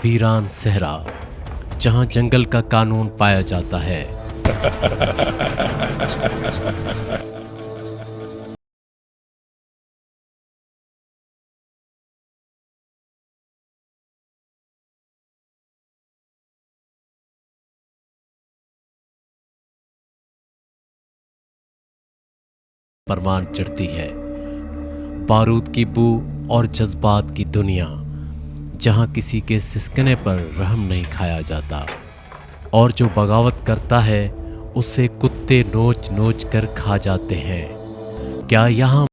वीरान सहरा, जहां जंगल का कानून पाया जाता है। परवान चढ़ती है बारूद की बू और जज्बात की दुनिया, जहां किसी के सिसकने पर रहम नहीं खाया जाता और जो बगावत करता है उसे कुत्ते नोच नोच कर खा जाते हैं। क्या यहाँ